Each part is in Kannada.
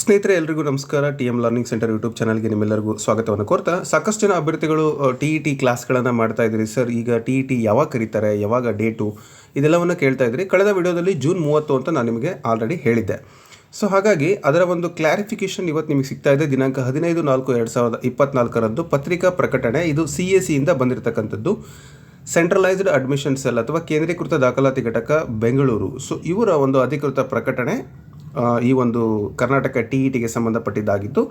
ಸ್ನೇಹಿತರೆ ಎಲ್ರಿಗೂ ನಮಸ್ಕಾರ. TM ಲರ್ನಿಂಗ್ ಸೆಂಟರ್ ಯೂಟ್ಯೂಬ್ ಚಾನಲ್ಗೆ ನಿಮ್ಮೆಲ್ಲರಿಗೂ ಸ್ವಾಗತವನ್ನು ಕೋರ್ತಾ, ಸಾಕಷ್ಟು ಜನ ಅಭ್ಯರ್ಥಿಗಳು TET ಕ್ಲಾಸ್ಗಳನ್ನು ಮಾಡ್ತಾ ಇದ್ರಿ. ಸರ್, ಈಗ TET ಯಾವಾಗ ಕರೀತಾರೆ, ಯಾವಾಗ ಡೇಟು, ಇದೆಲ್ಲವನ್ನು ಕೇಳ್ತಾ ಇದ್ರಿ. ಕಳೆದ ವಿಡಿಯೋದಲ್ಲಿ ಜೂನ್ 30 ಅಂತ ನಾನು ನಿಮಗೆ ಆಲ್ರೆಡಿ ಹೇಳಿದ್ದೆ. ಸೊ ಹಾಗಾಗಿ ಅದರ ಒಂದು ಕ್ಲಾರಿಫಿಕೇಷನ್ ಇವತ್ತು ನಿಮಗೆ ಸಿಗ್ತಾ ಇದೆ. ದಿನಾಂಕ 15/4/2024 ಪತ್ರಿಕಾ ಪ್ರಕಟಣೆ. ಇದು CACಯಿಂದ ಬಂದಿರತಕ್ಕಂಥದ್ದು. ಸೆಂಟ್ರಲೈಸ್ಡ್ ಅಡ್ಮಿಷನ್ ಸೆಲ್ ಅಥವಾ ಕೇಂದ್ರೀಕೃತ ದಾಖಲಾತಿ ಘಟಕ ಬೆಂಗಳೂರು. ಸೊ ಇವರ ಒಂದು ಅಧಿಕೃತ ಪ್ರಕಟಣೆ ಈ ಒಂದು ಕರ್ನಾಟಕ TETಗೆ ಸಂಬಂಧಪಟ್ಟಿದ್ದಾಗಿತ್ತು.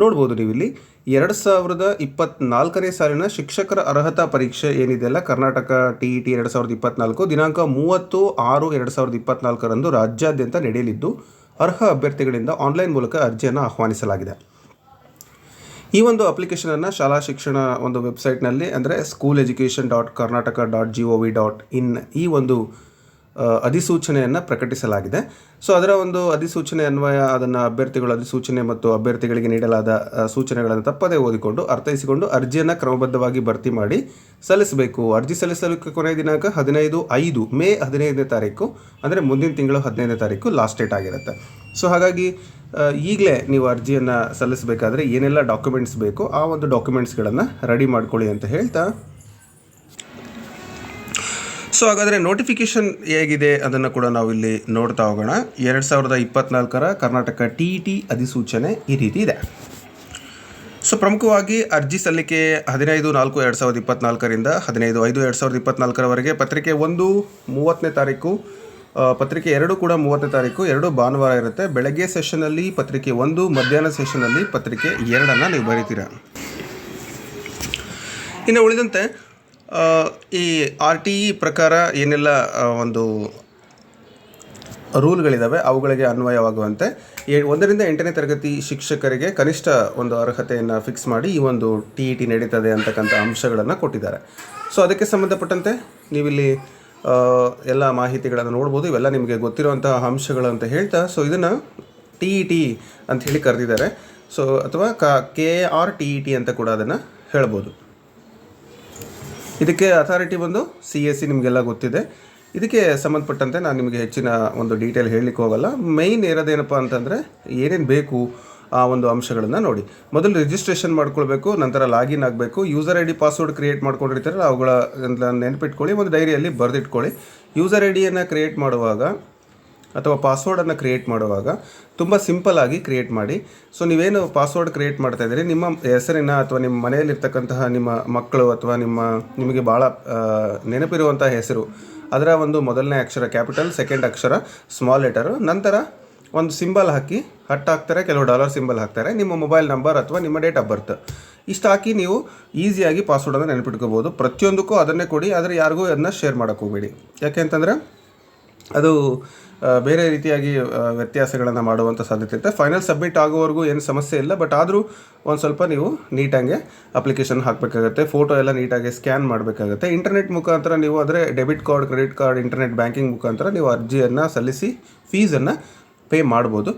ನೋಡ್ಬೋದು ನೀವಿಲ್ಲಿ 2024ನೇ ಸಾಲಿನ ಶಿಕ್ಷಕರ ಅರ್ಹತಾ ಪರೀಕ್ಷೆ ಏನಿದೆಯಲ್ಲ, ಕರ್ನಾಟಕ TET 2024 ದಿನಾಂಕ 30/6/2024 ರಾಜ್ಯಾದ್ಯಂತ ನಡೆಯಲಿದ್ದು ಅರ್ಹ ಅಭ್ಯರ್ಥಿಗಳಿಂದ ಆನ್ಲೈನ್ ಮೂಲಕ ಅರ್ಜಿಯನ್ನು ಆಹ್ವಾನಿಸಲಾಗಿದೆ. ಈ ಒಂದು ಅಪ್ಲಿಕೇಶನನ್ನು ಶಾಲಾ ಶಿಕ್ಷಣ ಒಂದು ವೆಬ್ಸೈಟ್ನಲ್ಲಿ ಅಂದರೆ schooleducation.karnataka.gov.in ಈ ಒಂದು ಅಧಿಸೂಚನೆಯನ್ನು ಪ್ರಕಟಿಸಲಾಗಿದೆ. ಸೊ ಅದರ ಒಂದು ಅಧಿಸೂಚನೆ ಅನ್ವಯ ಅದನ್ನು ಅಭ್ಯರ್ಥಿಗಳು ಅಧಿಸೂಚನೆ ಮತ್ತು ಅಭ್ಯರ್ಥಿಗಳಿಗೆ ನೀಡಲಾದ ಸೂಚನೆಗಳನ್ನು ತಪ್ಪದೇ ಓದಿಕೊಂಡು ಅರ್ಥೈಸಿಕೊಂಡು ಅರ್ಜಿಯನ್ನು ಕ್ರಮಬದ್ಧವಾಗಿ ಭರ್ತಿ ಮಾಡಿ ಸಲ್ಲಿಸಬೇಕು. ಅರ್ಜಿ ಸಲ್ಲಿಸಲಿಕ್ಕೆ ಕೊನೆಯ ದಿನಾಂಕ ಮೇ 15ನೇ ತಾರೀಕು, ಅಂದರೆ ಮುಂದಿನ ತಿಂಗಳು 15ನೇ ತಾರೀಕು ಲಾಸ್ಟ್ ಡೇಟ್ ಆಗಿರುತ್ತೆ. ಸೊ ಹಾಗಾಗಿ ಈಗಲೇ ನೀವು ಅರ್ಜಿಯನ್ನು ಸಲ್ಲಿಸಬೇಕಾದ್ರೆ ಏನೆಲ್ಲ ಡಾಕ್ಯುಮೆಂಟ್ಸ್ ಬೇಕೋ ಆ ಒಂದು ಡಾಕ್ಯುಮೆಂಟ್ಸ್ಗಳನ್ನು ರೆಡಿ ಮಾಡ್ಕೊಳ್ಳಿ ಅಂತ ಹೇಳ್ತಾ, ಸೊ ಹಾಗಾದರೆ ನೋಟಿಫಿಕೇಷನ್ ಹೇಗಿದೆ ಅದನ್ನು ಕೂಡ ನಾವು ಇಲ್ಲಿ ನೋಡ್ತಾ ಹೋಗೋಣ. 2024 ಕರ್ನಾಟಕ TET ಅಧಿಸೂಚನೆ ಈ ರೀತಿ ಇದೆ. ಸೊ ಪ್ರಮುಖವಾಗಿ ಅರ್ಜಿ ಸಲ್ಲಿಕೆ 15/4/2024 15/5/2024 ಪತ್ರಿಕೆ 1 30ನೇ ತಾರೀಕು, ಪತ್ರಿಕೆ 2 ಕೂಡ 30ನೇ ತಾರೀಕು, 2 ಭಾನುವಾರ ಇರುತ್ತೆ. ಬೆಳಗ್ಗೆ ಸೆಷನಲ್ಲಿ ಪತ್ರಿಕೆ 1, ಮಧ್ಯಾಹ್ನ ಸೆಷನಲ್ಲಿ ಪತ್ರಿಕೆ 2 ನೀವು ಬರೀತೀರಾ. ಇನ್ನು ಉಳಿದಂತೆ ಈ RTE ಪ್ರಕಾರ ಏನೆಲ್ಲ ಒಂದು ರೂಲ್ಗಳಿದ್ದಾವೆ ಅವುಗಳಿಗೆ ಅನ್ವಯವಾಗುವಂತೆ 1ರಿಂದ 8ನೇ ತರಗತಿ ಶಿಕ್ಷಕರಿಗೆ ಕನಿಷ್ಠ ಒಂದು ಅರ್ಹತೆಯನ್ನು ಫಿಕ್ಸ್ ಮಾಡಿ ಈ ಒಂದು TET ನಡೀತದೆ ಅಂತಕ್ಕಂಥ ಅಂಶಗಳನ್ನು ಕೊಟ್ಟಿದ್ದಾರೆ. ಸೊ ಅದಕ್ಕೆ ಸಂಬಂಧಪಟ್ಟಂತೆ ನೀವಿಲ್ಲಿ ಎಲ್ಲ ಮಾಹಿತಿಗಳನ್ನು ನೋಡ್ಬೋದು. ಇವೆಲ್ಲ ನಿಮಗೆ ಗೊತ್ತಿರುವಂತಹ ಅಂಶಗಳು ಅಂತ ಹೇಳ್ತಾ, ಸೊ ಇದನ್ನು TET ಅಂತ ಹೇಳಿ ಕರೆದಿದ್ದಾರೆ. ಸೊ ಅಥವಾ KRTET ಅಂತ ಕೂಡ ಅದನ್ನು ಹೇಳ್ಬೋದು. ಇದಕ್ಕೆ ಅಥಾರಿಟಿ ಬಂದು CAC, ನಿಮಗೆಲ್ಲ ಗೊತ್ತಿದೆ. ಇದಕ್ಕೆ ಸಂಬಂಧಪಟ್ಟಂತೆ ನಾನು ನಿಮಗೆ ಹೆಚ್ಚಿನ ಒಂದು ಡೀಟೇಲ್ ಹೇಳಲಿಕ್ಕೆ ಹೋಗಲ್ಲ. ಮೇಯ್ನ್ ಇರೋದೇನಪ್ಪ ಅಂತಂದರೆ ಏನೇನು ಬೇಕು ಆ ಒಂದು ಅಂಶಗಳನ್ನು ನೋಡಿ. ಮೊದಲು ರಿಜಿಸ್ಟ್ರೇಷನ್ ಮಾಡ್ಕೊಳ್ಬೇಕು, ನಂತರ ಲಾಗಿನ್ ಆಗಬೇಕು. ಯೂಸರ್ ID ಪಾಸ್ವರ್ಡ್ ಕ್ರಿಯೇಟ್ ಮಾಡ್ಕೊಂಡಿರ್ತಾರಲ್ಲ ಅವುಗಳ ನೆನಪಿಟ್ಕೊಳ್ಳಿ, ಒಂದು ಡೈರಿಯಲ್ಲಿ ಬರೆದಿಟ್ಕೊಳ್ಳಿ. ಯೂಸರ್ IDಯನ್ನು ಕ್ರಿಯೇಟ್ ಮಾಡುವಾಗ ಅಥವಾ ಪಾಸ್ವರ್ಡನ್ನು ಕ್ರಿಯೇಟ್ ಮಾಡುವಾಗ ತುಂಬ ಸಿಂಪಲ್ಲಾಗಿ ಕ್ರಿಯೇಟ್ ಮಾಡಿ. ಸೊ ನೀವೇನು ಪಾಸ್ವರ್ಡ್ ಕ್ರಿಯೇಟ್ ಮಾಡ್ತಾ ಇದ್ದೀರಿ, ನಿಮ್ಮ ಹೆಸರಿನ ಅಥವಾ ನಿಮ್ಮ ಮನೆಯಲ್ಲಿರ್ತಕ್ಕಂತಹ ನಿಮ್ಮ ಮಕ್ಕಳು ಅಥವಾ ನಿಮಗೆ ಭಾಳ ನೆನಪಿರುವಂಥ ಹೆಸರು, ಅದರ ಒಂದು ಮೊದಲನೇ ಅಕ್ಷರ ಕ್ಯಾಪಿಟಲ್, ಸೆಕೆಂಡ್ ಅಕ್ಷರ ಸ್ಮಾಲ್ ಲೆಟರು, ನಂತರ ಒಂದು ಸಿಂಬಲ್ ಹಾಕಿ ಹಾಕ್ತಾರೆ, ಕೆಲವು $, ಸಿಂಬಲ್ ಹಾಕ್ತಾರೆ, ನಿಮ್ಮ ಮೊಬೈಲ್ ನಂಬರ್ ಅಥವಾ ನಿಮ್ಮ ಡೇಟ್ ಆಫ್ ಬರ್ತ್ ಇಷ್ಟು ಹಾಕಿ ನೀವು ಈಸಿಯಾಗಿ ಪಾಸ್ವರ್ಡನ್ನು ನೆನಪಿಟ್ಕೋಬೋದು. ಪ್ರತಿಯೊಂದಕ್ಕೂ ಅದನ್ನೇ ಕೊಡಿ, ಆದರೆ ಯಾರಿಗೂ ಅದನ್ನು ಶೇರ್ ಮಾಡೋಕ್ಕೆ ಹೋಗಬೇಡಿ. ಯಾಕೆ ಅಂತಂದರೆ ಅದು ಬೇರೆ ರೀತಿಯಾಗಿ ವ್ಯತ್ಯಾಸಗಳನ್ನು ಮಾಡುವಂಥ ಸಾಧ್ಯತೆ ಇರುತ್ತೆ. ಫೈನಲ್ ಸಬ್ಮಿಟ್ ಆಗೋವರೆಗೂ ಏನು ಸಮಸ್ಯೆ ಇಲ್ಲ, ಬಟ್ ಆದರೂ ಒಂದು ಸ್ವಲ್ಪ ನೀವು ನೀಟಾಗಿ ಅಪ್ಲಿಕೇಶನ್ ಹಾಕಬೇಕಾಗುತ್ತೆ. ಫೋಟೋ ಎಲ್ಲ ನೀಟಾಗಿ ಸ್ಕ್ಯಾನ್ ಮಾಡಬೇಕಾಗುತ್ತೆ. ಇಂಟರ್ನೆಟ್ ಮುಖಾಂತರ ನೀವು ಆದರೆ debit card, credit card, internet banking ಮುಖಾಂತರ ನೀವು ಅರ್ಜಿಯನ್ನು ಸಲ್ಲಿಸಿ ಫೀಸನ್ನು ಪೇ ಮಾಡ್ಬೋದು.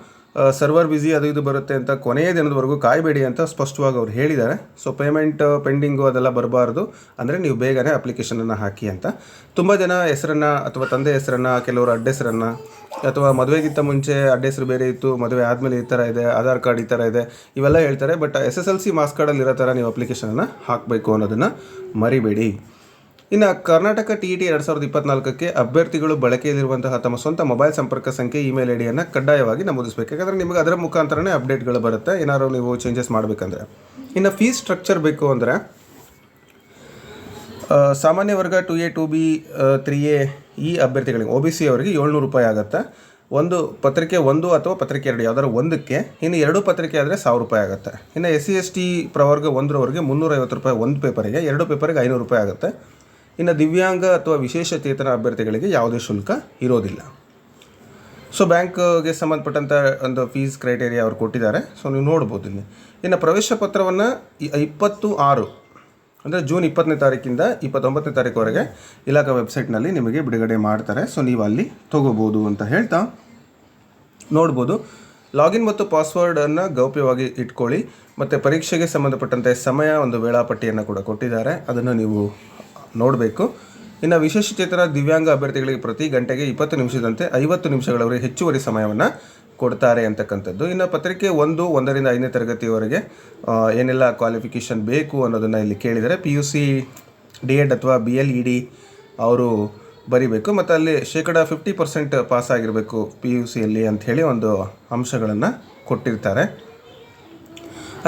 ಸರ್ವರ್ ಬ್ಯುಸಿ ಅದು ಇದು ಬರುತ್ತೆ ಅಂತ ಕೊನೆಯ ದಿನದವರೆಗೂ ಕಾಯಬೇಡಿ ಅಂತ ಸ್ಪಷ್ಟವಾಗಿ ಅವ್ರು ಹೇಳಿದ್ದಾರೆ. ಸೊ ಪೇಮೆಂಟ್ ಪೆಂಡಿಂಗು ಅದೆಲ್ಲ ಬರಬಾರ್ದು, ಅಂದರೆ ನೀವು ಬೇಗನೆ ಅಪ್ಲಿಕೇಶನನ್ನು ಹಾಕಿ ಅಂತ. ತುಂಬ ಜನ ಹೆಸರನ್ನು ಅಥವಾ ತಂದೆ ಹೆಸರನ್ನು, ಕೆಲವರು ಅಡ್ಡ ಹೆಸರನ್ನು, ಅಥವಾ ಮದುವೆಗಿಂತ ಮುಂಚೆ ಅಡ್ಡ ಹೆಸರು ಬೇರೆ ಇತ್ತು, ಮದುವೆ ಆದಮೇಲೆ ಈ ಥರ ಇದೆ, ಆಧಾರ್ ಕಾರ್ಡ್ ಈ ಥರ ಇದೆ, ಇವೆಲ್ಲ ಹೇಳ್ತಾರೆ. ಬಟ್ SSLC ಮಾರ್ಕ್ಸ್ ಕಾರ್ಡಲ್ಲಿ ಇರೋ ಥರ ನೀವು ಅಪ್ಲಿಕೇಶನನ್ನು ಹಾಕಬೇಕು ಅನ್ನೋದನ್ನು ಮರಿಬೇಡಿ. ಇನ್ನು ಕರ್ನಾಟಕ TET 2024ಕ್ಕೆ ಅಭ್ಯರ್ಥಿಗಳು ಬಳಕೆಯಲ್ಲಿರುವಂತಹ ತಮ್ಮ ಸ್ವಂತ ಮೊಬೈಲ್ ಸಂಪರ್ಕ ಸಂಖ್ಯೆ, ಇಮೇಲ್ IDಯನ್ನು ಕಡ್ಡಾಯವಾಗಿ ನಮೂದಿಸಬೇಕು. ಯಾಕಂದರೆ ನಿಮಗೆ ಅದರ ಮುಖಾಂತರನೇ ಅಪ್ಡೇಟ್ಗಳು ಬರುತ್ತೆ ಏನಾದ್ರು ನೀವು ಚೇಂಜಸ್ ಮಾಡಬೇಕಂದ್ರೆ. ಇನ್ನು ಫೀಸ್ ಸ್ಟ್ರಕ್ಚರ್ ಬೇಕು ಅಂದರೆ ಸಾಮಾನ್ಯ ವರ್ಗ 2A 2B 3A ಈ ಅಭ್ಯರ್ಥಿಗಳಿಗೆ OBC ಅವರಿಗೆ ₹700 ಆಗುತ್ತೆ. ಒಂದು ಪತ್ರಿಕೆ 1 ಅಥವಾ ಪತ್ರಿಕೆ 2 ಯಾವ್ದಾದ್ರು ಒಂದಕ್ಕೆ. ಇನ್ನು 2 ಪತ್ರಿಕೆ ಆದರೆ ₹1000 ಆಗುತ್ತೆ. ಇನ್ನು SC ST ಪ್ರವರ್ಗ 1ರವರೆಗೆ ₹350 ಒಂದು ಪೇಪರಿಗೆ, 2 ಪೇಪರಿಗೆ ₹500 ಆಗುತ್ತೆ. ಇನ್ನು ದಿವ್ಯಾಂಗ ಅಥವಾ ವಿಶೇಷಚೇತನ ಅಭ್ಯರ್ಥಿಗಳಿಗೆ ಯಾವುದೇ ಶುಲ್ಕ ಇರೋದಿಲ್ಲ. ಸೊ ಬ್ಯಾಂಕ್ಗೆ ಸಂಬಂಧಪಟ್ಟಂಥ ಒಂದು ಫೀಸ್ ಕ್ರೈಟೇರಿಯಾ ಅವರು ಕೊಟ್ಟಿದ್ದಾರೆ. ಸೊ ನೀವು ನೋಡ್ಬೋದು ಇಲ್ಲಿ. ಇನ್ನು ಪ್ರವೇಶ ಪತ್ರವನ್ನು 26 ಅಂದರೆ ಜೂನ್ 20ನೇ ತಾರೀಕಿಂದ 29ನೇ ತಾರೀಕುವರೆಗೆ ಇಲಾಖಾ ವೆಬ್ಸೈಟ್ನಲ್ಲಿ ನಿಮಗೆ ಬಿಡುಗಡೆ ಮಾಡ್ತಾರೆ. ಸೊ ನೀವು ಅಲ್ಲಿ ತೊಗೋಬೋದು ಅಂತ ಹೇಳ್ತಾ ನೋಡ್ಬೋದು. ಲಾಗಿನ್ ಮತ್ತು ಪಾಸ್ವರ್ಡನ್ನು ಗೌಪ್ಯವಾಗಿ ಇಟ್ಕೊಳ್ಳಿ. ಮತ್ತು ಪರೀಕ್ಷೆಗೆ ಸಂಬಂಧಪಟ್ಟಂತೆ ಸಮಯ ಒಂದು ವೇಳಾಪಟ್ಟಿಯನ್ನು ಕೂಡ ಕೊಟ್ಟಿದ್ದಾರೆ, ಅದನ್ನು ನೀವು ನೋಡಬೇಕು. ಇನ್ನು ವಿಶೇಷಚೇತನ ದಿವ್ಯಾಂಗ ಅಭ್ಯರ್ಥಿಗಳಿಗೆ ಪ್ರತಿ ಗಂಟೆಗೆ 20 ನಿಮಿಷದಂತೆ 50 ನಿಮಿಷಗಳವರೆಗೆ ಹೆಚ್ಚುವರಿ ಸಮಯವನ್ನು ಕೊಡ್ತಾರೆ ಅಂತಕ್ಕಂಥದ್ದು. ಇನ್ನು ಪತ್ರಿಕೆ 1ರಿಂದ 5ನೇ ತರಗತಿಯವರೆಗೆ ಏನೆಲ್ಲ ಕ್ವಾಲಿಫಿಕೇಷನ್ ಬೇಕು ಅನ್ನೋದನ್ನು ಇಲ್ಲಿ ಕೇಳಿದರೆ PUC D.Ed ಅಥವಾ BLED ಅವರು ಬರಿಬೇಕು ಮತ್ತು ಅಲ್ಲಿ 50% ಪಾಸ್ ಆಗಿರಬೇಕು PUCಯಲ್ಲಿ ಅಂಥೇಳಿ ಒಂದು ಅಂಶಗಳನ್ನು ಕೊಟ್ಟಿರ್ತಾರೆ.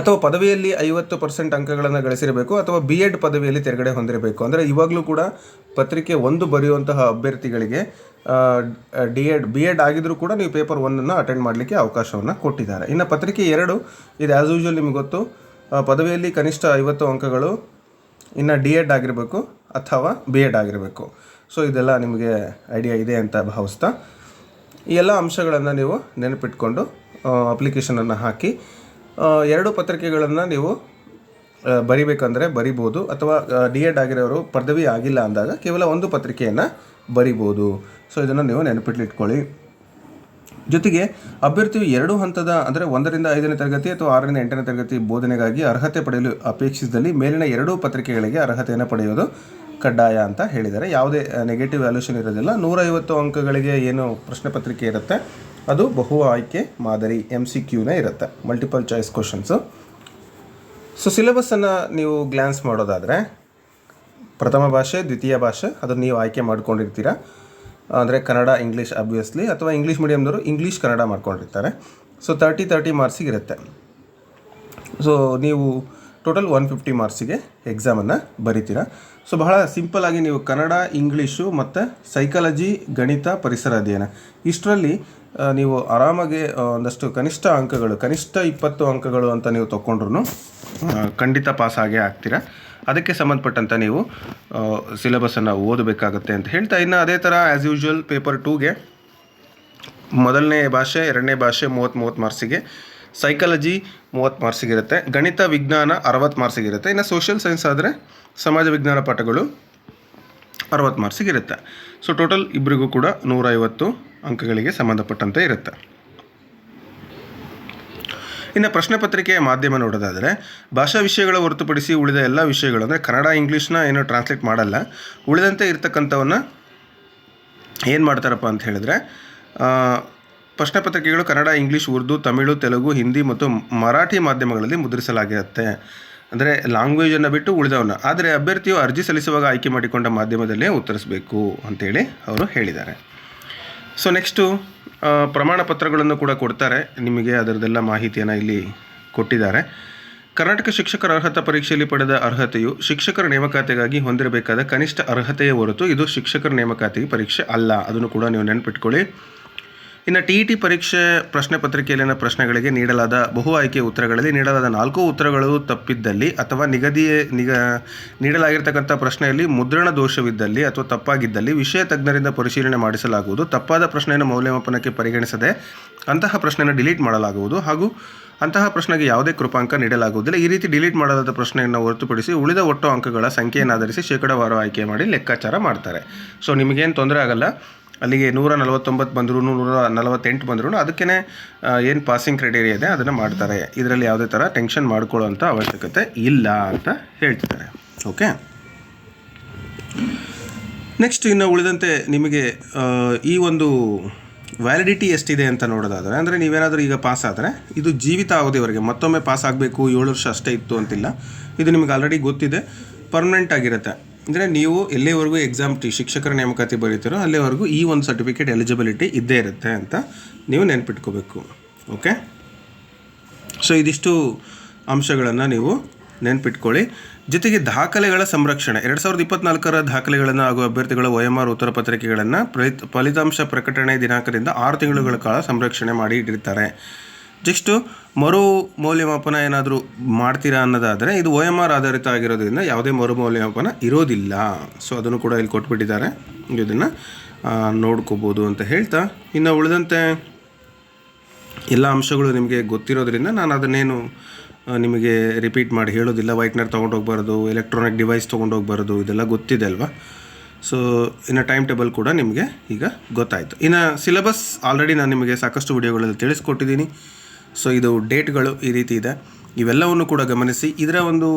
ಅಥವಾ ಪದವಿಯಲ್ಲಿ 50% ಅಂಕಗಳನ್ನು ಗಳಿಸಿರಬೇಕು ಅಥವಾ B.Ed ಪದವಿಯಲ್ಲಿ ತೆರಗಡೆ ಹೊಂದಿರಬೇಕು. ಅಂದರೆ ಇವಾಗಲೂ ಕೂಡ ಪತ್ರಿಕೆ 1 ಬರೆಯುವಂತಹ ಅಭ್ಯರ್ಥಿಗಳಿಗೆ B.Ed ಆಗಿದ್ರೂ ಕೂಡ ನೀವು ಪೇಪರ್ 1 ಅಟೆಂಡ್ ಮಾಡಲಿಕ್ಕೆ ಅವಕಾಶವನ್ನು ಕೊಟ್ಟಿದ್ದಾರೆ. ಇನ್ನು ಪತ್ರಿಕೆ 2 ಇದು ಆ್ಯಸ್ ಯೂಶುವಲ್ ನಿಮಗೆ ಗೊತ್ತು, ಪದವಿಯಲ್ಲಿ ಕನಿಷ್ಠ 50 ಅಂಕಗಳು, ಇನ್ನು D.Ed ಆಗಿರಬೇಕು ಅಥವಾ B.Ed ಆಗಿರಬೇಕು. ಸೊ ಇದೆಲ್ಲ ನಿಮಗೆ ಐಡಿಯಾ ಇದೆ ಅಂತ ಭಾವಿಸ್ತಾ ಈ ಎಲ್ಲ ಅಂಶಗಳನ್ನು ನೀವು ನೆನಪಿಟ್ಕೊಂಡು ಅಪ್ಲಿಕೇಶನನ್ನು ಹಾಕಿ 2 ಪತ್ರಿಕೆಗಳನ್ನು ನೀವು ಬರಿಬೇಕಂದ್ರೆ ಬರಿಬೋದು. ಅಥವಾ D.Ed ಆಗಿರೋರು ಪದವಿ ಆಗಿಲ್ಲ ಅಂದಾಗ ಕೇವಲ 1 ಪತ್ರಿಕೆಯನ್ನು ಬರಿಬೋದು. ಸೊ ಇದನ್ನು ನೀವು ನೆನಪಿಟ್ಲಿಟ್ಕೊಳ್ಳಿ. ಜೊತೆಗೆ ಅಭ್ಯರ್ಥಿಯು 2 ಹಂತದ ಅಂದರೆ 1ರಿಂದ 5ನೇ ತರಗತಿ ಅಥವಾ 6ರಿಂದ 8ನೇ ತರಗತಿ ಬೋಧನೆಗಾಗಿ ಅರ್ಹತೆ ಪಡೆಯಲು ಅಪೇಕ್ಷಿಸಿದಲ್ಲಿ ಮೇಲಿನ 2 ಪತ್ರಿಕೆಗಳಿಗೆ ಅರ್ಹತೆಯನ್ನು ಪಡೆಯೋದು ಕಡ್ಡಾಯ ಅಂತ ಹೇಳಿದ್ದಾರೆ. ಯಾವುದೇ ನೆಗೆಟಿವ್ ವ್ಯಾಲ್ಯೂಷನ್ ಇರೋದಿಲ್ಲ. 150 ಅಂಕಗಳಿಗೆ ಏನು ಪ್ರಶ್ನೆ ಪತ್ರಿಕೆ ಇರುತ್ತೆ ಅದು ಬಹು ಆಯ್ಕೆ ಮಾದರಿ MCQನೇ ಇರುತ್ತೆ, ಮಲ್ಟಿಪಲ್ ಚಾಯ್ಸ್ ಕ್ವಶನ್ಸು. ಸೊ ಸಿಲೆಬಸ್ಸನ್ನು ನೀವು ಗ್ಲ್ಯಾನ್ಸ್ ಮಾಡೋದಾದರೆ ಪ್ರಥಮ ಭಾಷೆ, ದ್ವಿತೀಯ ಭಾಷೆ ಅದನ್ನು ನೀವು ಆಯ್ಕೆ ಮಾಡ್ಕೊಂಡಿರ್ತೀರ. ಅಂದರೆ ಕನ್ನಡ, ಇಂಗ್ಲೀಷ್ ಆಬ್ವಿಯಸ್ಲಿ, ಅಥವಾ ಇಂಗ್ಲೀಷ್ ಮೀಡಿಯಮ್ನವರು ಇಂಗ್ಲೀಷ್ ಕನ್ನಡ ಮಾಡ್ಕೊಂಡಿರ್ತಾರೆ. ಸೊ 30 ಮಾರ್ಕ್ಸಿಗೆ ಇರುತ್ತೆ. ಸೊ ನೀವು ಟೋಟಲ್ 150 ಮಾರ್ಕ್ಸಿಗೆ ಎಕ್ಸಾಮನ್ನು ಬರಿತೀರ. ಸೊ ಬಹಳ ಸಿಂಪಲ್ಲಾಗಿ ನೀವು ಕನ್ನಡ, ಇಂಗ್ಲೀಷು ಮತ್ತು ಸೈಕಾಲಜಿ, ಗಣಿತ, ಪರಿಸರ ಅಧ್ಯಯನ ಇಷ್ಟರಲ್ಲಿ ನೀವು ಆರಾಮಾಗಿ ಒಂದಷ್ಟು ಕನಿಷ್ಠ 20 ಅಂಕಗಳು ಅಂತ ನೀವು ತೊಗೊಂಡ್ರು ಖಂಡಿತ ಪಾಸ್ ಆಗೇ ಆಗ್ತೀರಾ. ಅದಕ್ಕೆ ಸಂಬಂಧಪಟ್ಟಂಥ ನೀವು ಸಿಲೆಬಸ್ಸನ್ನು ಓದಬೇಕಾಗತ್ತೆ ಅಂತ ಹೇಳ್ತಾ, ಇನ್ನು ಅದೇ ಥರ ಆ್ಯಸ್ ಯೂಶುವಲ್ ಪೇಪರ್ 2ಗೆ ಮೊದಲನೇ ಭಾಷೆ, 2ನೇ ಭಾಷೆ 30 ಮಾರ್ಕ್ಸಿಗೆ, ಸೈಕಾಲಜಿ 30 ಮಾರ್ಕ್ಸಿಗೆ ಇರುತ್ತೆ, ಗಣಿತ, ವಿಜ್ಞಾನ 60 ಮಾರ್ಕ್ಸಿಗೆ ಇರುತ್ತೆ. ಇನ್ನು ಸೋಷಿಯಲ್ ಸೈನ್ಸ್ ಆದರೆ ಸಮಾಜ ವಿಜ್ಞಾನ ಪಾಠಗಳು 60 ಮಾರ್ಕ್ಸಿಗೆ ಇರುತ್ತೆ. ಸೊ ಟೋಟಲ್ ಇಬ್ಬರಿಗೂ ಕೂಡ 150 ಅಂಕಗಳಿಗೆ ಸಂಬಂಧಪಟ್ಟಂತೆ ಇರುತ್ತೆ. ಇನ್ನು ಪ್ರಶ್ನೆ ಪತ್ರಿಕೆಯ ಮಾಧ್ಯಮ ನೋಡೋದಾದರೆ ಭಾಷಾ ವಿಷಯಗಳ ಹೊರತುಪಡಿಸಿ ಉಳಿದ ಎಲ್ಲ ವಿಷಯಗಳು, ಅಂದರೆ ಕನ್ನಡ, ಇಂಗ್ಲೀಷ್ನ ಏನೋ ಟ್ರಾನ್ಸ್ಲೇಟ್ ಮಾಡಲ್ಲ, ಉಳಿದಂತೆ ಇರ್ತಕ್ಕಂಥವನ್ನು ಏನು ಮಾಡ್ತಾರಪ್ಪ ಅಂತ ಹೇಳಿದ್ರೆ, ಪ್ರಶ್ನೆ ಪತ್ರಿಕೆಗಳು ಕನ್ನಡ, ಇಂಗ್ಲೀಷ್, ಉರ್ದು, ತಮಿಳು, ತೆಲುಗು, ಹಿಂದಿ ಮತ್ತು ಮರಾಠಿ ಮಾಧ್ಯಮಗಳಲ್ಲಿ ಮುದ್ರಿಸಲಾಗಿರುತ್ತೆ. ಅಂದರೆ ಲ್ಯಾಂಗ್ವೇಜನ್ನು ಬಿಟ್ಟು ಉಳಿದವನ್ನ. ಆದರೆ ಅಭ್ಯರ್ಥಿಯು ಅರ್ಜಿ ಸಲ್ಲಿಸುವಾಗ ಆಯ್ಕೆ ಮಾಡಿಕೊಂಡ ಮಾಧ್ಯಮದಲ್ಲೇ ಉತ್ತರಿಸಬೇಕು ಅಂತೇಳಿ ಅವರು ಹೇಳಿದ್ದಾರೆ. ಸೊ ನೆಕ್ಸ್ಟು ಪ್ರಮಾಣ ಪತ್ರಗಳನ್ನು ಕೂಡ ಕೊಡ್ತಾರೆ ನಿಮಗೆ, ಅದರದ್ದೆಲ್ಲ ಮಾಹಿತಿಯನ್ನು ಇಲ್ಲಿ ಕೊಟ್ಟಿದ್ದಾರೆ. ಕರ್ನಾಟಕ ಶಿಕ್ಷಕರ ಅರ್ಹತಾ ಪರೀಕ್ಷೆಯಲ್ಲಿ ಪಡೆದ ಅರ್ಹತೆಯು ಶಿಕ್ಷಕರ ನೇಮಕಾತಿಗಾಗಿ ಹೊಂದಿರಬೇಕಾದ ಕನಿಷ್ಠ ಅರ್ಹತೆಯ ಹೊರತು ಇದು ಶಿಕ್ಷಕರ ನೇಮಕಾತಿ ಪರೀಕ್ಷೆ ಅಲ್ಲ. ಅದನ್ನು ಕೂಡ ನೀವು ನೆನಪಿಟ್ಕೊಳ್ಳಿ. ಇನ್ನು TET ಪರೀಕ್ಷೆ ಪ್ರಶ್ನೆ ಪತ್ರಿಕೆಯಲ್ಲಿನ ಪ್ರಶ್ನೆಗಳಿಗೆ ನೀಡಲಾದ ಬಹು ಆಯ್ಕೆ ಉತ್ತರಗಳಲ್ಲಿ ನೀಡಲಾದ 4 ಉತ್ತರಗಳು ತಪ್ಪಿದ್ದಲ್ಲಿ ಅಥವಾ ನೀಡಲಾಗಿರ್ತಕ್ಕಂಥ ಪ್ರಶ್ನೆಯಲ್ಲಿ ಮುದ್ರಣ ದೋಷವಿದ್ದಲ್ಲಿ ಅಥವಾ ತಪ್ಪಾಗಿದ್ದಲ್ಲಿ ವಿಷಯ ತಜ್ಞರಿಂದ ಪರಿಶೀಲನೆ ಮಾಡಿಸಲಾಗುವುದು. ತಪ್ಪಾದ ಪ್ರಶ್ನೆಯನ್ನು ಮೌಲ್ಯಮಾಪನಕ್ಕೆ ಪರಿಗಣಿಸದೆ ಅಂತಹ ಪ್ರಶ್ನೆಯನ್ನು ಡಿಲೀಟ್ ಮಾಡಲಾಗುವುದು ಹಾಗೂ ಅಂತಹ ಪ್ರಶ್ನೆಗೆ ಯಾವುದೇ ಕೃಪಾಂಕ ನೀಡಲಾಗುವುದಿಲ್ಲ. ಈ ರೀತಿ ಡಿಲೀಟ್ ಮಾಡಲಾದ ಪ್ರಶ್ನೆಯನ್ನು ಹೊರತುಪಡಿಸಿ ಉಳಿದ ಒಟ್ಟು ಅಂಕಗಳ ಸಂಖ್ಯೆಯನ್ನಾಧರಿಸಿ ಶೇಕಡಾವಾರು ಆಯ್ಕೆ ಮಾಡಿ ಲೆಕ್ಕಾಚಾರ ಮಾಡ್ತಾರೆ. ಸೊ ನಿಮಗೇನು ತೊಂದರೆ ಆಗಲ್ಲ. ಅಲ್ಲಿಗೆ 149 ಬಂದರೂ 148 ಬಂದರೂ ಅದಕ್ಕೇ ಏನು ಪಾಸಿಂಗ್ ಕ್ರೈಟೇರಿಯಾ ಇದೆ ಅದನ್ನು ಮಾಡ್ತಾರೆ. ಇದರಲ್ಲಿ ಯಾವುದೇ ಥರ ಟೆನ್ಷನ್ ಮಾಡ್ಕೊಳ್ಳೋವಂಥ ಅವಶ್ಯಕತೆ ಇಲ್ಲ ಅಂತ ಹೇಳ್ತಿದ್ದಾರೆ. ಓಕೆ, ನೆಕ್ಸ್ಟ್ ಇನ್ನು ಉಳಿದಂತೆ ನಿಮಗೆ ಈ ಒಂದು ವ್ಯಾಲಿಡಿಟಿ ಎಷ್ಟಿದೆ ಅಂತ ನೋಡೋದಾದರೆ, ಅಂದರೆ ನೀವೇನಾದರೂ ಈಗ ಪಾಸ್ ಆದರೆ ಇದು ಜೀವಿತ ಅವಧಿವರೆಗೆ, ಮತ್ತೊಮ್ಮೆ ಪಾಸ್ ಆಗಬೇಕು 7 ವರ್ಷ ಅಷ್ಟೇ ಇತ್ತು ಅಂತಿಲ್ಲ. ಇದು ನಿಮಗೆ ಆಲ್ರೆಡಿ ಗೊತ್ತಿದೆ, ಪರ್ಮನೆಂಟ್ ಆಗಿರುತ್ತೆ. ಅಂದರೆ ನೀವು ಎಲ್ಲಿವರೆಗೂ ಎಕ್ಸಾಮ್ ಶಿಕ್ಷಕರ ನೇಮಕಾತಿ ಬರೀತೀರೋ ಅಲ್ಲಿವರೆಗೂ ಈ ಒಂದು ಸರ್ಟಿಫಿಕೇಟ್ ಎಲಿಜಿಬಿಲಿಟಿ ಇದ್ದೇ ಇರುತ್ತೆ ಅಂತ ನೀವು ನೆನ್ಪಿಟ್ಕೋಬೇಕು. ಓಕೆ, ಸೊ ಇದಿಷ್ಟು ಅಂಶಗಳನ್ನು ನೀವು ನೆನ್ಪಿಟ್ಕೊಳ್ಳಿ. ಜೊತೆಗೆ ದಾಖಲೆಗಳ ಸಂರಕ್ಷಣೆ 2024ರ ದಾಖಲೆಗಳನ್ನು ಹಾಗೂ ಅಭ್ಯರ್ಥಿಗಳ OMR ಉತ್ತರ ಪತ್ರಿಕೆಗಳನ್ನು ಫಲಿತಾಂಶ ಪ್ರಕಟಣೆ ದಿನಾಂಕದಿಂದ 6 ತಿಂಗಳುಗಳ ಕಾಲ ಸಂರಕ್ಷಣೆ ಮಾಡಿ ಇಟ್ಟಿರ್ತಾರೆ. ಜಸ್ಟು ಮರು ಮೌಲ್ಯಮಾಪನ ಏನಾದರೂ ಮಾಡ್ತೀರಾ ಅನ್ನೋದಾದರೆ ಇದು OMR ಆಧಾರಿತ ಆಗಿರೋದ್ರಿಂದ ಯಾವುದೇ ಮರು ಮೌಲ್ಯಮಾಪನ ಇರೋದಿಲ್ಲ. ಸೊ ಅದನ್ನು ಕೂಡ ಇಲ್ಲಿ ಕೊಟ್ಬಿಟ್ಟಿದ್ದಾರೆ, ಇದನ್ನು ನೋಡ್ಕೋಬೋದು ಅಂತ ಹೇಳ್ತಾ, ಇನ್ನು ಉಳಿದಂತೆ ಎಲ್ಲ ಅಂಶಗಳು ನಿಮಗೆ ಗೊತ್ತಿರೋದ್ರಿಂದ ನಾನು ಅದನ್ನೇನು ನಿಮಗೆ ರಿಪೀಟ್ ಮಾಡಿ ಹೇಳೋದಿಲ್ಲ. ವೈಟ್ನರ್ ತೊಗೊಂಡೋಗ್ಬಾರ್ದು, ಎಲೆಕ್ಟ್ರಾನಿಕ್ ಡಿವೈಸ್ ತೊಗೊಂಡೋಗ್ಬಾರ್ದು, ಇದೆಲ್ಲ ಗೊತ್ತಿದೆ ಅಲ್ವಾ. ಸೊ ಇನ್ನು ಟೈಮ್ ಟೇಬಲ್ ಕೂಡ ನಿಮಗೆ ಈಗ ಗೊತ್ತಾಯಿತು. ಇನ್ನು ಸಿಲೆಬಸ್ ಆಲ್ರೆಡಿ ನಾನು ನಿಮಗೆ ಸಾಕಷ್ಟು ವಿಡಿಯೋಗಳಲ್ಲಿ ತಿಳಿಸ್ಕೊಟ್ಟಿದ್ದೀನಿ. ಸೊ ಇದು ಡೇಟ್ಗಳು ಈ ರೀತಿ ಇದೆ, ಇವೆಲ್ಲವನ್ನು ಕೂಡ ಗಮನಿಸಿ. ಇದರ ಒಂದು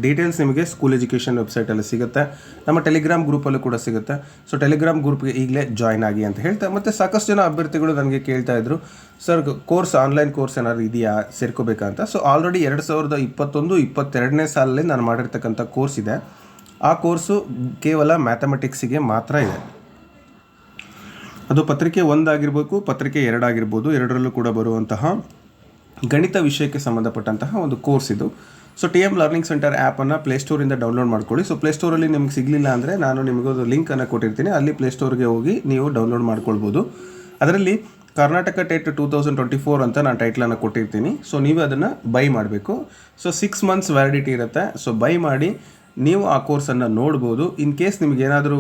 ಡೀಟೇಲ್ಸ್ ನಿಮಗೆ ಸ್ಕೂಲ್ ಎಜುಕೇಷನ್ ವೆಬ್ಸೈಟಲ್ಲಿ ಸಿಗುತ್ತೆ, ನಮ್ಮ ಟೆಲಿಗ್ರಾಮ್ ಗ್ರೂಪಲ್ಲೂ ಕೂಡ ಸಿಗುತ್ತೆ. ಸೊ ಟೆಲಿಗ್ರಾಮ್ ಗ್ರೂಪ್ಗೆ ಈಗಲೇ ಜಾಯ್ನ್ ಆಗಿ ಅಂತ ಹೇಳ್ತಾ, ಮತ್ತು ಸಾಕಷ್ಟು ಜನ ಅಭ್ಯರ್ಥಿಗಳು ನನಗೆ ಕೇಳ್ತಾ ಇದ್ರು, ಸರ್ ಕೋರ್ಸ್ ಆನ್ಲೈನ್ ಕೋರ್ಸ್ ಏನಾದ್ರು ಇದೆಯಾ ಸೇರ್ಕೋಬೇಕಾ ಅಂತ. ಸೊ ಆಲ್ರೆಡಿ 2021-22ನೇ ಸಾಲಲ್ಲಿ ನಾನು ಮಾಡಿರ್ತಕ್ಕಂಥ ಕೋರ್ಸ್ ಇದೆ. ಆ ಕೋರ್ಸು ಕೇವಲ ಮ್ಯಾಥಮೆಟಿಕ್ಸಿಗೆ ಮಾತ್ರ ಇದೆ. ಅದು ಪತ್ರಿಕೆ 1 ಆಗಿರಬೇಕು, ಪತ್ರಿಕೆ 2 ಆಗಿರ್ಬೋದು, ಎರಡರಲ್ಲೂ ಕೂಡ ಬರುವಂತಹ ಗಣಿತ ವಿಷಯಕ್ಕೆ ಸಂಬಂಧಪಟ್ಟಂತಹ ಒಂದು ಕೋರ್ಸ್ ಇದು. ಸೊ TM ಲರ್ನಿಂಗ್ ಸೆಂಟರ್ ಆ್ಯಪನ್ನು ಪ್ಲೇಸ್ಟೋರಿಂದ ಡೌನ್ಲೋಡ್ ಮಾಡ್ಕೊಳ್ಳಿ. ಸೊ ಪ್ಲೇಸ್ಟೋರಲ್ಲಿ ನಿಮ್ಗೆ ಸಿಗಲಿಲ್ಲ ಅಂದರೆ ನಾನು ನಿಮಗೊಂದು ಲಿಂಕನ್ನು ಕೊಟ್ಟಿರ್ತೀನಿ, ಅಲ್ಲಿ ಪ್ಲೇಸ್ಟೋರ್ಗೆ ಹೋಗಿ ನೀವು ಡೌನ್ಲೋಡ್ ಮಾಡ್ಕೊಳ್ಬೋದು. ಅದರಲ್ಲಿ ಕರ್ನಾಟಕ ಟೆಟ್ 2024 ಅಂತ ನಾನು ಟೈಟ್ಲನ್ನು ಕೊಟ್ಟಿರ್ತೀನಿ. ಸೊ ನೀವು ಅದನ್ನು ಬೈ ಮಾಡಬೇಕು. ಸೊ 6 months ವ್ಯಾಲಿಡಿಟಿ ಇರುತ್ತೆ. ಸೊ ಬೈ ಮಾಡಿ ನೀವು ಆ ಕೋರ್ಸನ್ನು ನೋಡ್ಬೋದು. ಇನ್ ಕೇಸ್ ನಿಮಗೆ ಏನಾದರೂ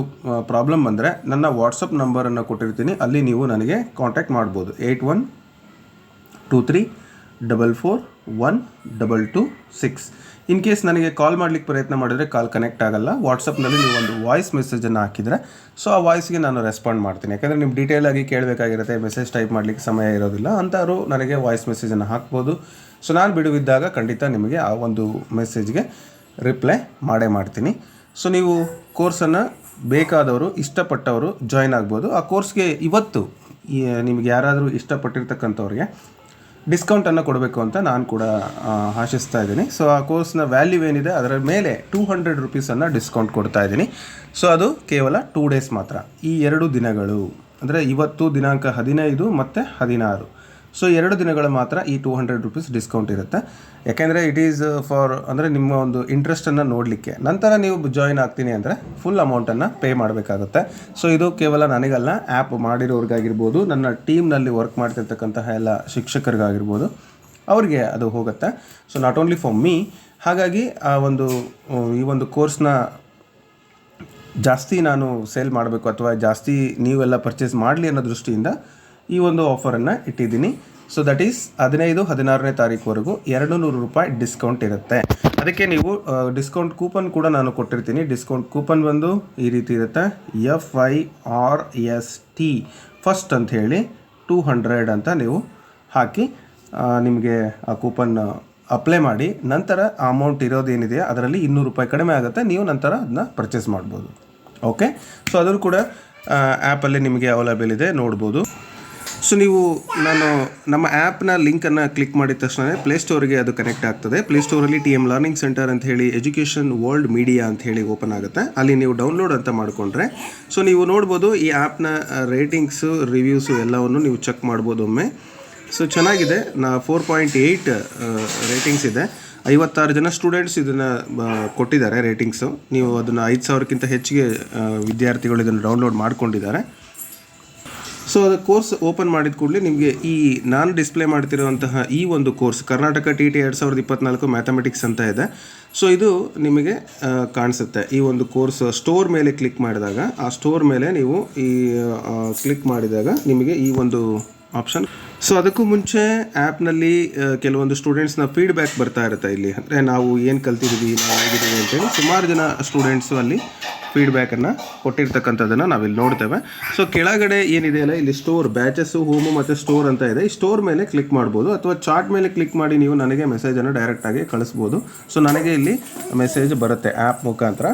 ಪ್ರಾಬ್ಲಮ್ ಬಂದರೆ ನನ್ನ ವಾಟ್ಸಪ್ ನಂಬರನ್ನು ಕೊಟ್ಟಿರ್ತೀನಿ, ಅಲ್ಲಿ ನೀವು ನನಗೆ ಕಾಂಟ್ಯಾಕ್ಟ್ ಮಾಡ್ಬೋದು. 8123441226. ಇನ್ ಕೇಸ್ ನನಗೆ ಕಾಲ್ ಮಾಡಲಿಕ್ಕೆ ಪ್ರಯತ್ನ ಮಾಡಿದರೆ ಕಾಲ್ ಕನೆಕ್ಟ್ ಆಗೋಲ್ಲ. ವಾಟ್ಸಪ್ನಲ್ಲಿ ನೀವು ಒಂದು ವಾಯ್ಸ್ ಮೆಸೇಜನ್ನು ಹಾಕಿದರೆ ಸೊ ಆ ವಾಯ್ಸ್ಗೆ ನಾನು ರೆಸ್ಪಾಂಡ್ ಮಾಡ್ತೀನಿ. ಯಾಕಂದರೆ ನೀವು ಡೀಟೇಲಾಗಿ ಕೇಳಬೇಕಾಗಿರುತ್ತೆ, ಮೆಸೇಜ್ ಟೈಪ್ ಮಾಡಲಿಕ್ಕೆ ಸಮಯ ಇರೋದಿಲ್ಲ. ಅಂಥವರು ನನಗೆ ವಾಯ್ಸ್ ಮೆಸೇಜನ್ನು ಹಾಕ್ಬೋದು. ಸೊ ನಾನು ಬಿಡುವಿದ್ದಾಗ ಖಂಡಿತ ನಿಮಗೆ ಆ ಒಂದು ಮೆಸೇಜ್ಗೆ ರಿಪ್ಲೈ ಮಾಡೇ ಮಾಡ್ತೀನಿ. ಸೊ ನೀವು ಕೋರ್ಸನ್ನು ಬೇಕಾದವರು, ಇಷ್ಟಪಟ್ಟವರು ಜಾಯ್ನ್ ಆಗ್ಬೋದು. ಆ ಕೋರ್ಸ್ಗೆ ಇವತ್ತು ನಿಮಗೆ ಯಾರಾದರೂ ಇಷ್ಟಪಟ್ಟಿರ್ತಕ್ಕಂಥವ್ರಿಗೆ ಡಿಸ್ಕೌಂಟನ್ನು ಕೊಡಬೇಕು ಅಂತ ನಾನು ಕೂಡ ಆಶಿಸ್ತಾ ಇದ್ದೀನಿ. ಸೊ ಆ ಕೋರ್ಸ್ನ ವ್ಯಾಲ್ಯೂ ಏನಿದೆ ಅದರ ಮೇಲೆ 200 ರೂಪೀಸನ್ನು ಡಿಸ್ಕೌಂಟ್ ಕೊಡ್ತಾ ಇದ್ದೀನಿ. ಸೊ ಅದು ಕೇವಲ 2 days ಮಾತ್ರ, ಈ 2 ದಿನಗಳು ಅಂದರೆ ಇವತ್ತು ದಿನಾಂಕ 15 ಮತ್ತು 16. ಸೊ 2 ದಿನಗಳ ಮಾತ್ರ ಈ 200 ರೂಪೀಸ್ ಡಿಸ್ಕೌಂಟ್ ಇರುತ್ತೆ. ಯಾಕೆಂದರೆ ಇಟ್ ಈಸ್ ಫಾರ್ ಅಂದರೆ ನಿಮ್ಮ ಒಂದು ಇಂಟ್ರೆಸ್ಟನ್ನು ನೋಡಲಿಕ್ಕೆ. ನಂತರ ನೀವು ಜಾಯ್ನ್ ಆಗ್ತೀನಿ ಅಂದರೆ ಫುಲ್ ಅಮೌಂಟನ್ನು ಪೇ ಮಾಡಬೇಕಾಗುತ್ತೆ. ಸೊ ಇದು ಕೇವಲ ನನಗಲ್ಲ, ಆ್ಯಪ್ ಮಾಡಿರೋರಿಗಾಗಿರ್ಬೋದು, ನನ್ನ ಟೀಮ್ನಲ್ಲಿ ವರ್ಕ್ ಮಾಡ್ತಿರ್ತಕ್ಕಂತಹ ಎಲ್ಲ ಶಿಕ್ಷಕರಿಗಾಗಿರ್ಬೋದು, ಅವ್ರಿಗೆ ಅದು ಹೋಗುತ್ತೆ. So not only for me. ಹಾಗಾಗಿ ಈ ಒಂದು ಕೋರ್ಸ್ನ ಜಾಸ್ತಿ ನಾನು ಸೇಲ್ ಮಾಡಬೇಕು ಅಥವಾ ಜಾಸ್ತಿ ನೀವೆಲ್ಲ ಪರ್ಚೇಸ್ ಮಾಡಲಿ ಅನ್ನೋ ದೃಷ್ಟಿಯಿಂದ ಈ ಒಂದು ಆಫರನ್ನು ಇಟ್ಟಿದ್ದೀನಿ. ಸೊ ದಟ್ ಈಸ್ 15-16ನೇ ತಾರೀಕುವರೆಗೂ 200 ರೂಪಾಯಿ ಡಿಸ್ಕೌಂಟ್ ಇರುತ್ತೆ. ಅದಕ್ಕೆ ನೀವು ಡಿಸ್ಕೌಂಟ್ ಕೂಪನ್ ಕೂಡ ನಾನು ಕೊಟ್ಟಿರ್ತೀನಿ. ಡಿಸ್ಕೌಂಟ್ ಕೂಪನ್ ಬಂದು ಈ ರೀತಿ ಇರುತ್ತೆ, FIRST ಫಸ್ಟ್ ಅಂತ ಹೇಳಿ 200 ಅಂತ ನೀವು ಹಾಕಿ ನಿಮಗೆ ಆ ಕೂಪನ್ ಅಪ್ಲೈ ಮಾಡಿ, ನಂತರ ಅಮೌಂಟ್ ಇರೋದೇನಿದೆ ಅದರಲ್ಲಿ 200 ರೂಪಾಯಿ ಕಡಿಮೆ ಆಗುತ್ತೆ. ನೀವು ನಂತರ ಅದನ್ನ ಪರ್ಚೇಸ್ ಮಾಡ್ಬೋದು. ಓಕೆ, ಸೊ ಅದು ಕೂಡ ಆ್ಯಪಲ್ಲಿ ನಿಮಗೆ ಅವೈಲೇಬಲ್ ಇದೆ, ನೋಡ್ಬೋದು. ಸೊ ನೀವು ನಮ್ಮ ಆ್ಯಪ್ನ ಲಿಂಕನ್ನು ಕ್ಲಿಕ್ ಮಾಡಿದ ತಕ್ಷಣ ಪ್ಲೇಸ್ಟೋರಿಗೆ ಅದು ಕನೆಕ್ಟ್ ಆಗ್ತದೆ. ಪ್ಲೇಸ್ಟೋರಲ್ಲಿ TM ಲರ್ನಿಂಗ್ ಸೆಂಟರ್ ಅಂತ ಹೇಳಿ ಎಜುಕೇಷನ್ ವರ್ಲ್ಡ್ ಮೀಡಿಯಾ ಅಂತ ಹೇಳಿ ಓಪನ್ ಆಗುತ್ತೆ. ಅಲ್ಲಿ ನೀವು ಡೌನ್ಲೋಡ್ ಅಂತ ಮಾಡಿಕೊಂಡ್ರೆ ಸೊ ನೀವು ನೋಡ್ಬೋದು ಈ ಆ್ಯಪ್ನ ರೇಟಿಂಗ್ಸು, ರಿವ್ಯೂಸು ಎಲ್ಲವನ್ನು ನೀವು ಚೆಕ್ ಮಾಡ್ಬೋದು ಒಮ್ಮೆ. ಸೊ ಚೆನ್ನಾಗಿದೆ. 4.8 ರೇಟಿಂಗ್ಸ್ ಇದೆ. 56 ಜನ ಸ್ಟೂಡೆಂಟ್ಸ್ ಇದನ್ನು ಕೊಟ್ಟಿದ್ದಾರೆ ರೇಟಿಂಗ್ಸು. ನೀವು ಅದನ್ನು 5,000ಕ್ಕಿಂತ ಹೆಚ್ಚಿಗೆ ವಿದ್ಯಾರ್ಥಿಗಳು ಇದನ್ನು ಡೌನ್ಲೋಡ್ ಮಾಡ್ಕೊಂಡಿದ್ದಾರೆ. ಸೊ ಅದು ಕೋರ್ಸ್ ಓಪನ್ ಮಾಡಿದ ಕೂಡಲೇ ನಿಮಗೆ ಈ ನಾನು ಡಿಸ್ಪ್ಲೇ ಮಾಡ್ತಿರುವಂತಹ ಈ ಒಂದು ಕೋರ್ಸ್ ಕರ್ನಾಟಕ TT 2024 ಮ್ಯಾಥಮೆಟಿಕ್ಸ್ ಅಂತ ಇದೆ. ಸೊ ಇದು ನಿಮಗೆ ಕಾಣಿಸುತ್ತೆ. ಈ ಒಂದು ಕೋರ್ಸ್ ಸ್ಟೋರ್ ಮೇಲೆ ಕ್ಲಿಕ್ ಮಾಡಿದಾಗ, ಆ ಸ್ಟೋರ್ ಮೇಲೆ ನೀವು ಈ ಕ್ಲಿಕ್ ಮಾಡಿದಾಗ ನಿಮಗೆ ಈ ಒಂದು ಆಪ್ಷನ್. ಸೊ ಅದಕ್ಕೂ ಮುಂಚೆ ಆ್ಯಪ್ನಲ್ಲಿ ಕೆಲವೊಂದು ಸ್ಟೂಡೆಂಟ್ಸ್ನ ಫೀಡ್ಬ್ಯಾಕ್ ಬರ್ತಾ ಇರುತ್ತೆ. ಇಲ್ಲಿ ಅಂದರೆ ನಾವು ಏನು ಕಲ್ತಿದ್ದೀವಿ, ನಾವು ಹೇಗಿದ್ದೀವಿ ಅಂತೇಳಿ ಸುಮಾರು ಜನ ಸ್ಟೂಡೆಂಟ್ಸು ಅಲ್ಲಿ ಫೀಡ್ಬ್ಯಾಕನ್ನು ಕೊಟ್ಟಿರ್ತಕ್ಕಂಥದ್ದನ್ನು ನಾವಿಲ್ಲಿ ನೋಡ್ತೇವೆ. ಸೊ ಕೆಳಗಡೆ ಏನಿದೆ ಅಲ್ಲ, ಇಲ್ಲಿ ಸ್ಟೋರ್, ಬ್ಯಾಚಸ್ಸು, ಹೋಮು ಮತ್ತು ಸ್ಟೋರ್ ಅಂತ ಇದೆ. ಈ ಸ್ಟೋರ್ ಮೇಲೆ ಕ್ಲಿಕ್ ಮಾಡ್ಬೋದು ಅಥವಾ ಚಾರ್ಟ್ ಮೇಲೆ ಕ್ಲಿಕ್ ಮಾಡಿ ನೀವು ನನಗೆ ಮೆಸೇಜನ್ನು ಡೈರೆಕ್ಟಾಗಿ ಕಳಿಸ್ಬೋದು. ಸೊ ನನಗೆ ಇಲ್ಲಿ ಮೆಸೇಜ್ ಬರುತ್ತೆ ಆ್ಯಪ್ ಮುಖಾಂತರ.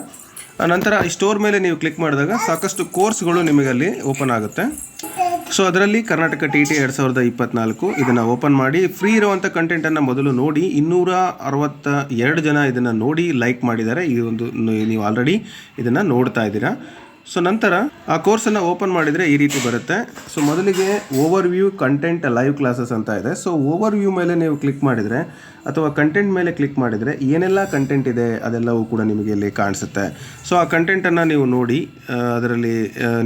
ನಂತರ ಈ ಸ್ಟೋರ್ ಮೇಲೆ ನೀವು ಕ್ಲಿಕ್ ಮಾಡಿದಾಗ ಸಾಕಷ್ಟು ಕೋರ್ಸ್ಗಳು ನಿಮಗಲ್ಲಿ ಓಪನ್ ಆಗುತ್ತೆ. ಸೊ ಅದರಲ್ಲಿ ಕರ್ನಾಟಕ TT 2024 ಇದನ್ನು ಓಪನ್ ಮಾಡಿ ಫ್ರೀ ಇರುವಂಥ ಕಂಟೆಂಟನ್ನು ಮೊದಲು ನೋಡಿ. 262 ಜನ ಇದನ್ನು ನೋಡಿ ಲೈಕ್ ಮಾಡಿದ್ದಾರೆ. ಈ ಒಂದು ನೀವು ಆಲ್ರೆಡಿ ಇದನ್ನು ನೋಡ್ತಾ ಇದ್ದೀರಾ. ಸೊ ನಂತರ ಆ ಕೋರ್ಸನ್ನು ಓಪನ್ ಮಾಡಿದರೆ ಈ ರೀತಿ ಬರುತ್ತೆ. ಸೊ ಮೊದಲಿಗೆ over view content live classes ಅಂತ ಇದೆ. ಸೊ ಓವರ್ ವ್ಯೂ ಮೇಲೆ ನೀವು ಕ್ಲಿಕ್ ಮಾಡಿದರೆ ಅಥವಾ ಕಂಟೆಂಟ್ ಮೇಲೆ ಕ್ಲಿಕ್ ಮಾಡಿದರೆ ಏನೆಲ್ಲ ಕಂಟೆಂಟ್ ಇದೆ ಅದೆಲ್ಲವೂ ಕೂಡ ನಿಮಗೆ ಇಲ್ಲಿ ಕಾಣಿಸುತ್ತೆ. ಸೊ ಆ ಕಂಟೆಂಟನ್ನು ನೀವು ನೋಡಿ, ಅದರಲ್ಲಿ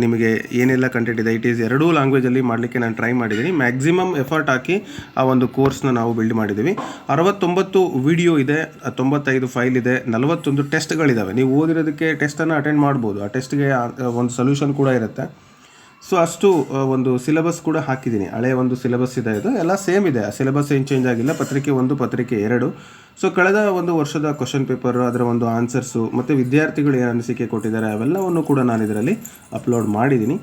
ನಿಮಗೆ ಏನೆಲ್ಲ ಕಂಟೆಂಟ್ ಇದೆ. ಇಟ್ ಈಸ್ 2 ಲ್ಯಾಂಗ್ವೇಜಲ್ಲಿ ಮಾಡಲಿಕ್ಕೆ ನಾನು ಟ್ರೈ ಮಾಡಿದ್ದೀನಿ. ಮ್ಯಾಕ್ಸಿಮಮ್ ಎಫರ್ಟ್ ಹಾಕಿ ಆ ಒಂದು ಕೋರ್ಸ್ನ ನಾವು ಬಿಲ್ಡ್ ಮಾಡಿದ್ದೀವಿ. 69 ವಿಡಿಯೋ ಇದೆ, 95 ಫೈಲ್ ಇದೆ, 41 ಟೆಸ್ಟ್ಗಳಿದ್ದಾವೆ. ನೀವು ಓದಿರೋದಕ್ಕೆ ಟೆಸ್ಟನ್ನು ಅಟೆಂಡ್ ಮಾಡ್ಬೋದು. ಆ ಟೆಸ್ಟ್ಗೆ ಒಂದು ಸೊಲ್ಯೂಷನ್ ಕೂಡ ಇರುತ್ತೆ. ಸೊ ಅಷ್ಟು ಒಂದು ಸಿಲೆಬಸ್ ಕೂಡ ಹಾಕಿದ್ದೀನಿ. ಹಳೆಯ ಒಂದು ಸಿಲೆಬಸ್ ಇದೆ, ಇದು ಎಲ್ಲ ಸೇಮ್ ಇದೆ. ಸಿಲೆಬಸ್ ಏನು ಚೇಂಜ್ ಆಗಿಲ್ಲ. ಪತ್ರಿಕೆ 1, ಪತ್ರಿಕೆ 2. ಸೊ ಕಳೆದ ಒಂದು ವರ್ಷದ ಕ್ವಶನ್ ಪೇಪರ್, ಅದರ ಒಂದು ಆನ್ಸರ್ಸು ಮತ್ತು ವಿದ್ಯಾರ್ಥಿಗಳು ಏನು ಅನಿಸಿಕೆ ಕೊಟ್ಟಿದ್ದಾರೆ ಅವೆಲ್ಲವನ್ನು ಕೂಡ ನಾನು ಇದರಲ್ಲಿ ಅಪ್ಲೋಡ್ ಮಾಡಿದ್ದೀನಿ.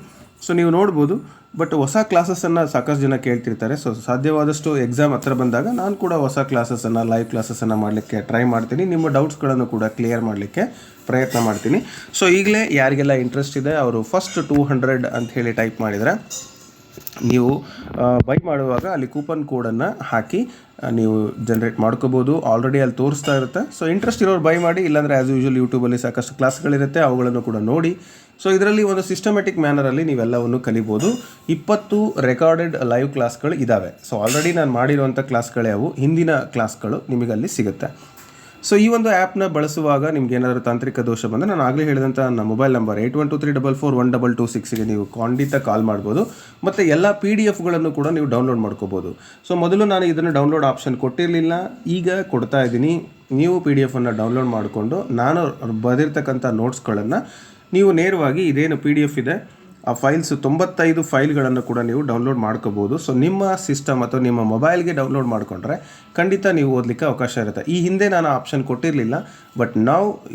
ಸೊ ನೀವು ನೋಡ್ಬೋದು. ಬಟ್ ಹೊಸ ಕ್ಲಾಸಸನ್ನು ಸಾಕಷ್ಟು ಜನ ಕೇಳ್ತಿರ್ತಾರೆ. ಸೊ ಸಾಧ್ಯವಾದಷ್ಟು ಎಕ್ಸಾಮ್ ಹತ್ರ ಬಂದಾಗ ನಾನು ಕೂಡ ಹೊಸ ಕ್ಲಾಸಸನ್ನು, ಲೈವ್ ಕ್ಲಾಸಸನ್ನು ಮಾಡಲಿಕ್ಕೆ ಟ್ರೈ ಮಾಡ್ತೀನಿ. ನಿಮ್ಮ ಡೌಟ್ಸ್ಗಳನ್ನು ಕೂಡ ಕ್ಲಿಯರ್ ಮಾಡಲಿಕ್ಕೆ ಪ್ರಯತ್ನ ಮಾಡ್ತೀನಿ. ಸೊ ಈಗಲೇ ಯಾರಿಗೆಲ್ಲ ಇಂಟ್ರೆಸ್ಟ್ ಇದೆ ಅವರು ಫಸ್ಟ್ 200 ಅಂತ ಹೇಳಿ ಟೈಪ್ ಮಾಡಿದರೆ ನೀವು ಬೈ ಮಾಡುವಾಗ ಅಲ್ಲಿ ಕೂಪನ್ ಕೋಡನ್ನು ಹಾಕಿ ನೀವು ಜನ್ರೇಟ್ ಮಾಡ್ಕೋಬೋದು. ಆಲ್ರೆಡಿ ಅಲ್ಲಿ ತೋರಿಸ್ತಾ ಇರುತ್ತೆ. ಸೊ ಇಂಟ್ರೆಸ್ಟ್ ಇರೋರು ಬೈ ಮಾಡಿ, ಇಲ್ಲಾಂದರೆ ಆ್ಯಸ್ ಯೂಶುವಲ್ ಯೂಟ್ಯೂಬಲ್ಲಿ ಸಾಕಷ್ಟು ಕ್ಲಾಸ್ಗಳಿರುತ್ತೆ, ಅವುಗಳನ್ನು ಕೂಡ ನೋಡಿ. ಸೊ ಇದರಲ್ಲಿ ಒಂದು ಸಿಸ್ಟಮೆಟಿಕ್ ಮ್ಯಾನರಲ್ಲಿ ನೀವೆಲ್ಲವನ್ನು ಕಲಿಬೋದು. 20 ರೆಕಾರ್ಡೆಡ್ ಲೈವ್ ಕ್ಲಾಸ್ಗಳು ಇದ್ದಾವೆ. ಸೊ ಆಲ್ರೆಡಿ ನಾನು ಮಾಡಿರುವಂಥ ಕ್ಲಾಸ್ಗಳೇ ಅವು, ಹಿಂದಿನ ಕ್ಲಾಸ್ಗಳು ನಿಮಗಲ್ಲಿ ಸಿಗುತ್ತೆ. ಸೊ ಈ ಒಂದು ಆ್ಯಪ್ನ ಬಳಸುವಾಗ ನಿಮ್ಗೆ ಏನಾದರೂ ತಾಂತ್ರಿಕ ದೋಷ ಬಂದರೆ ನಾನು ಆಗಲೇ ಹೇಳಿದಂಥ ನನ್ನ ಮೊಬೈಲ್ ನಂಬರ್ 8123441226ಗೆ ನೀವು ಖಂಡಿತ ಕಾಲ್ ಮಾಡ್ಬೋದು. ಮತ್ತು ಎಲ್ಲ PDF-ಗಳನ್ನು ಕೂಡ ನೀವು ಡೌನ್ಲೋಡ್ ಮಾಡ್ಕೋಬೋದು. ಸೊ ಮೊದಲು ನಾನು ಇದನ್ನು ಡೌನ್ಲೋಡ್ ಆಪ್ಷನ್ ಕೊಟ್ಟಿರಲಿಲ್ಲ, ಈಗ ಕೊಡ್ತಾ ಇದ್ದೀನಿ. ನೀವು PDF-ಅನ್ನು ಡೌನ್ಲೋಡ್ ಮಾಡಿಕೊಂಡು ನಾನು ಬರೆದಿರ್ತಕ್ಕಂಥ ನೋಟ್ಸ್ಗಳನ್ನು ನೀವು ನೇರವಾಗಿ ಇದೇನು PDF ಇದೆ ಆ ಫೈಲ್ಸ್ 95 ಫೈಲ್ಗಳನ್ನು ಕೂಡ ನೀವು ಡೌನ್ಲೋಡ್ ಮಾಡ್ಕೋಬೋದು. ಸೊ ನಿಮ್ಮ ಸಿಸ್ಟಮ್ ಅಥವಾ ನಿಮ್ಮ ಮೊಬೈಲ್ಗೆ ಡೌನ್ಲೋಡ್ ಮಾಡಿಕೊಂಡ್ರೆ ಖಂಡಿತ ನೀವು ಓದಲಿಕ್ಕೆ ಅವಕಾಶ ಇರುತ್ತೆ. ಈ ಹಿಂದೆ ನಾನು ಆಪ್ಷನ್ ಕೊಟ್ಟಿರಲಿಲ್ಲ, ಬಟ್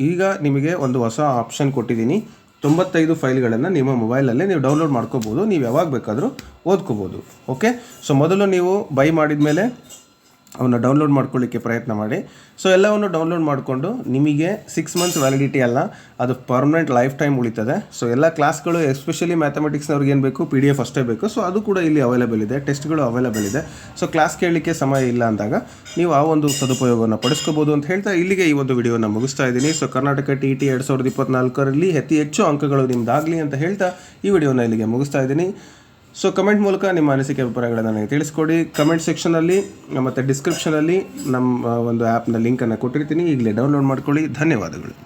ಈಗ ನಿಮಗೆ ಒಂದು ಹೊಸ ಆಪ್ಷನ್ ಕೊಟ್ಟಿದ್ದೀನಿ. 95 ಫೈಲ್ಗಳನ್ನು ನಿಮ್ಮ ಮೊಬೈಲಲ್ಲೇ ನೀವು ಡೌನ್ಲೋಡ್ ಮಾಡ್ಕೋಬೋದು. ನೀವು ಯಾವಾಗ ಬೇಕಾದರೂ ಓದ್ಕೋಬೋದು. ಓಕೆ, ಸೊ ಮೊದಲು ನೀವು ಬೈ ಮಾಡಿದ ಮೇಲೆ ಅವನ್ನ ಡೌನ್ಲೋಡ್ ಮಾಡ್ಕೊಳ್ಳಿಕ್ಕೆ ಪ್ರಯತ್ನ ಮಾಡಿ. ಸೊ ಎಲ್ಲವನ್ನು ಡೌನ್ಲೋಡ್ ಮಾಡಿಕೊಂಡು ನಿಮಗೆ 6 ಮಂತ್ಸ್ ವ್ಯಾಲಿಡಿಟಿ ಅಲ್ಲ, ಅದು ಪರ್ಮನೆಂಟ್ ಲೈಫ್ ಟೈಮ್ ಉಳಿತದೆ. ಸೊ ಎಲ್ಲ ಕ್ಲಾಸ್ಗಳು ಎಸ್ಪೆಷಲಿ ಮ್ಯಾಥಮೆಟಿಕ್ಸ್ನವ್ರಿಗೆ ಏನು ಬೇಕು, PDF ಅಷ್ಟೇ ಬೇಕು. ಸೊ ಅದು ಕೂಡ ಇಲ್ಲಿ ಅವೈಲೇಬಲ್ ಇದೆ, ಟೆಸ್ಟ್ಗಳು ಅವೈಲೇಬಲ್ ಇದೆ. ಸೊ ಕ್ಲಾಸ್ ಕೇಳಲಿಕ್ಕೆ ಸಮಯ ಇಲ್ಲ ಅಂದಾಗ ನೀವು ಆ ಒಂದು ಸದುಪಯೋಗವನ್ನು ಪಡಿಸ್ಕೋಬೋದು ಅಂತ ಹೇಳ್ತಾ ಇಲ್ಲಿಗೆ ಈ ಒಂದು ವಿಡಿಯೋನ ಮುಗಿಸ್ತಾ ಇದ್ದೀನಿ. ಸೊ ಕರ್ನಾಟಕ TET 2024ರಲ್ಲಿ ಅತಿ ಹೆಚ್ಚು ಅಂಕಗಳು ನಿಮ್ದಾಗಲಿ ಅಂತ ಹೇಳ್ತಾ ಈ ವಿಡಿಯೋನ ಇಲ್ಲಿಗೆ ಮುಗಿಸ್ತಾ ಇದ್ದೀನಿ. ಸೊ ಕಮೆಂಟ್ ಮೂಲಕ ನಿಮ್ಮ ಅನಿಸಿಕೆ ಅಭಿಪ್ರಾಯಗಳನ್ನು ನನಗೆ ತಿಳಿಸ್ಕೊಡಿ. ಕಮೆಂಟ್ ಸೆಕ್ಷನಲ್ಲಿ ಮತ್ತು ಡಿಸ್ಕ್ರಿಪ್ಷನಲ್ಲಿ ನಮ್ಮ ಒಂದು ಆ್ಯಪ್ನ ಲಿಂಕನ್ನು ಕೊಟ್ಟಿರ್ತೀನಿ. ಈಗಲೇ ಡೌನ್ಲೋಡ್ ಮಾಡ್ಕೊಳ್ಳಿ. ಧನ್ಯವಾದಗಳು.